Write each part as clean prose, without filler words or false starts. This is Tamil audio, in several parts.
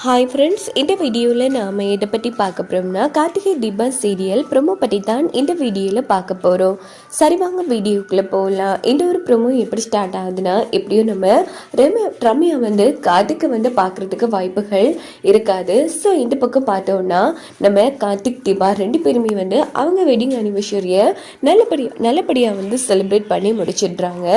ஹாய் ஃப்ரெண்ட்ஸ், இந்த வீடியோவில் நாம் எதை பற்றி பார்க்க போகிறோம்னா கார்த்திகை தீபம் சீரியல் ப்ரொமோ பற்றி தான் இந்த வீடியோவில் பார்க்க போகிறோம். சரி வாங்க வீடியோக்குள்ளே போகலாம். இந்த ஒரு ப்ரொமோ எப்படி ஸ்டார்ட் ஆகுதுன்னா, எப்படியும் நம்ம ரம்யா வந்து கார்த்திகை வந்து பார்க்குறதுக்கு வாய்ப்புகள் இருக்காது. ஸோ இந்த பக்கம் பார்த்தோன்னா நம்ம கார்த்திக் தீபா ரெண்டு பேருமே வந்து அவங்க வெட்டிங் அனிவர்சரியை நல்லபடியாக வந்து செலிப்ரேட் பண்ணி முடிச்சிடுறாங்க.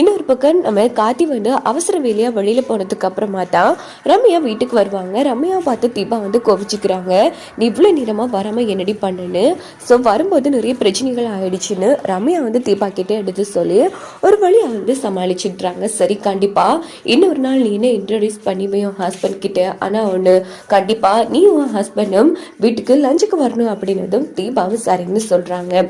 இன்னொரு பக்கம் நம்ம கார்த்தி வந்து அவசர வேலையாக வெளியில் போனதுக்கு அப்புறமா தான் ரம்யா வீட்டுக்கு வருவாங்க. ரம்யாவை பார்த்து தீபா வந்து கோவிச்சுக்கிறாங்க. நீ இவ்வளோ நேரமாக வராமல் என்னடி பண்ணுன்னு. ஸோ வரும்போது நிறைய பிரச்சனைகள் ஆயிடுச்சுன்னு ரம்யா வந்து தீபா கிட்டே எடுத்து சொல்லி ஒரு வழியை வந்து சமாளிச்சுட்றாங்க. சரி, கண்டிப்பாக இன்னொரு நாள் நீ என்ன இன்ட்ரடியூஸ் பண்ணிவே உன் ஹஸ்பண்ட் கிட்ட. ஆனால் ஒன்று, கண்டிப்பாக நீ உன் ஹஸ்பண்டும் வீட்டுக்கு லஞ்சுக்கு வரணும் அப்படின்னதும் தீபாவும் சரின்னு சொல்கிறாங்க.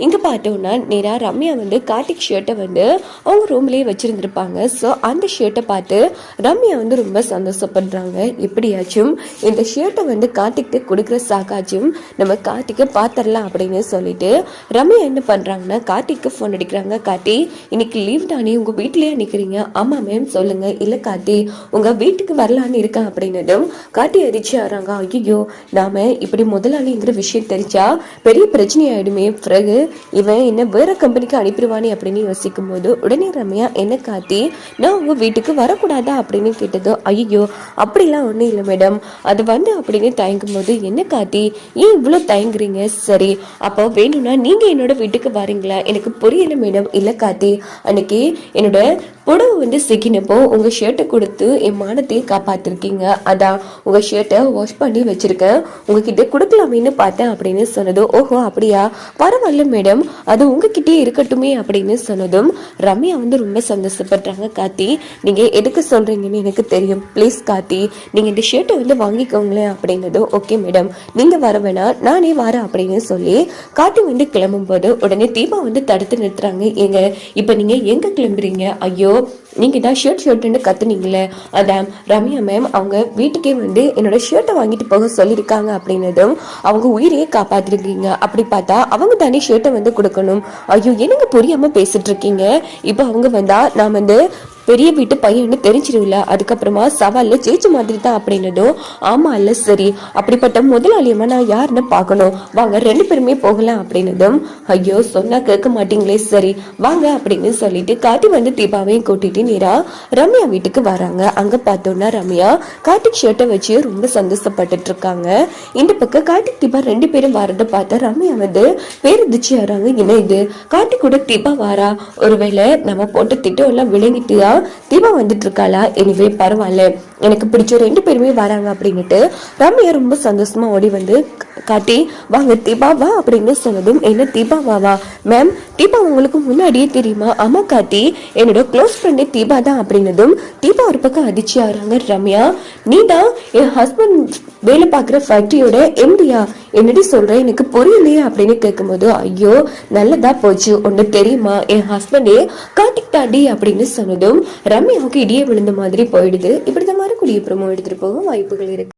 இங்கே பார்த்தோன்னா நேராக ரம்யா வந்து கார்த்திக் ஷர்ட்டை வந்து அவங்க ரூம்லேயே வச்சுருந்துருப்பாங்க. ஸோ அந்த ஷர்ட்டை பார்த்து ரம்யா வந்து ரொம்ப சந்தோஷப்படுறாங்க. எப்படியாச்சும் இந்த ஷர்ட்டை வந்து கார்த்திக்கு கொடுக்குற சாக்காச்சும் நம்ம கார்த்திகை பார்த்துடலாம் அப்படின்னு சொல்லிட்டு ரம்யா என்ன பண்ணுறாங்கன்னா கார்த்திக்கு ஃபோன் அடிக்கிறாங்க. கார்த்தி, இன்னைக்கு லீவ் தானே, உங்கள் வீட்டிலேயே நிற்கிறீங்க? ஆமாம் மேம், சொல்லுங்க. இல்லை கார்த்தி, உங்கள் வீட்டுக்கு வரலான்னு இருக்கேன் அப்படின்னதும் கார்த்தி அடிச்சு ஆறாங்க. ஐயோ, நாம இப்படி முதலாளிங்கிற விஷயம் தெரிஞ்சா பெரிய பிரச்சனை ஆயிடுமே, பிறகு இவன் என்ன வேற கம்பெனிக்கு அனுப்பிடுவானே அப்படின்னு யோசிக்கும் போது உடனே ரம்யா, என்ன கார்த்தி, நான் உங்கள் வீட்டுக்கு வரக்கூடாதா அப்படின்னு கேட்டதோ, ஐயோ அப்படிலாம் ஒன்றும் இல்லை மேடம், அது வந்து அப்படின்னு தயங்கும் போது, என்ன கார்த்தி ஏன் இவ்வளோ தயங்குறீங்க? சரி, அப்போ வேணும்னா நீங்கள் என்னோட வீட்டுக்கு வரீங்களா? எனக்கு புரியல மேடம். இல்லை கார்த்தி, அன்னைக்கு என்னோட புடவை வந்து சிக்கினப்போ உங்கள் ஷர்ட்டை கொடுத்து என் மானத்தையே காப்பாற்றிருக்கீங்க. அதான் உங்கள் ஷர்ட்டை வாஷ் பண்ணி வச்சுருக்கேன், உங்ககிட்ட கொடுக்கலாமேன்னு பார்த்தேன் அப்படின்னு சொன்னதும், ஓஹோ அப்படியா, பரவாயில்ல மேடம், அது உங்ககிட்டே இருக்கட்டுமே அப்படின்னு சொன்னதும் ரம்யா வந்து ரொம்ப சந்தோஷப்படுறாங்க. கார்த்தி, நீங்கள் எதுக்கு சொல்கிறீங்கன்னு எனக்கு தெரியும், ப்ளீஸ் கார்த்தி நீங்கள் இந்த ஷர்ட்டை வந்து வாங்கிக்கோங்களேன் அப்படின்னதும், ஓகே மேடம், நீங்கள் வர வேணாம், நானே வரேன் அப்படின்னு சொல்லி கார்த்தி வந்து கிளம்பும் போது உடனே தீபா வந்து தடுத்து நிறுத்துறாங்க. ஏங்க, இப்போ நீங்கள் எங்கே கிளம்புறீங்க? ஐயோ, நீங்க தான் ஷர்ட்னு கத்துனீங்களே, அதான் ரம்யா மேம் அவங்க வீட்டுக்கே வந்து என்னோட ஷர்ட்டை வாங்கிட்டு போக சொல்லியிருக்காங்க அப்படின்னதும் அவங்க உயிரையே காப்பாத்திருக்கீங்க. அப்படி பார்த்தா அவங்க தானே ஷர்ட்டை வந்து கொடுக்கணும். ஐயோ, என்னங்க புரியாம பேசிட்டு இருக்கீங்க? இப்போ அவங்க வந்தா நான் வந்து பெரிய வீட்டு பையன்னு தெரிஞ்சிருவில்ல, அதுக்கப்புறமா சவாலில் ஜெயிச்ச மாதிரி தான் அப்படின்னதும், ஆமா இல்லை, சரி, அப்படிப்பட்ட முதலாளியமா நான் யாருன்னு பார்க்கணும், வாங்க ரெண்டு பேருமே போகலாம் அப்படின்னதும், ஐயோ சொன்னா கேட்க மாட்டீங்களே, சரி வாங்க அப்படின்னு சொல்லிட்டு கார்த்தி வந்து தீபாவையும் கூட்டிட்டு நேரா ரம்யா வீட்டுக்கு வராங்க. அங்க பார்த்தோம்னா ரம்யா கார்த்திக் ஷர்ட்டை வச்சு ரொம்ப சந்தோஷப்பட்டுட்டு இருக்காங்க. இந்த பக்கம் கார்த்திக் தீபா ரெண்டு பேரும் வரதை பார்த்தா ரம்யா வந்து பேருந்துச்சு வராங்க. என்ன இது, கார்த்திக் கூட தீபா வாரா, ஒருவேளை நம்ம போட்டு திட்டம் எல்லாம் விளங்கிட்டு தீபா வந்துட்டு இருக்காளா? எனிவே பரவாயில்ல, எனக்கு பிடிச்ச ரெண்டு பேருமே வராங்க அப்படின்னுட்டு ரம்யா ரொம்ப சந்தோஷமா ஓடி வந்து, கார்த்தி வாங்க தீபா வா அப்படின்னு சொன்னதும், என்ன தீபா வா மேம், தீபா உங்களுக்கு முன்னாடியே தெரியுமா? ஆமா கார்த்தி, என்னோட க்ளோஸ் ஃப்ரெண்டே தீபா தான் அப்படின்னதும் தீபா ஒரு பக்கம் அதிர்ச்சி ஆகிறாங்க. ரம்யா, நீ தான் என் ஹஸ்பண்ட் வேலை பார்க்குற ஃபேக்டரியோட எம்டியா? என்னடி சொல்ற, எனக்கு புரியலையே அப்படின்னு கேட்கும்போது, ஐயோ நல்லதா போச்சு, ஒன்று தெரியுமா, என் ஹஸ்பண்டே கார்த்திக் தாண்டி அப்படின்னு சொன்னதும் ரம்யாவுக்கு இடியே விழுந்த மாதிரி போயிடுது. இப்படிதான் மாதிரி கூடிய ப்ரோமோ எடுத்துட்டு போக வாய்ப்புகள் இருக்கு.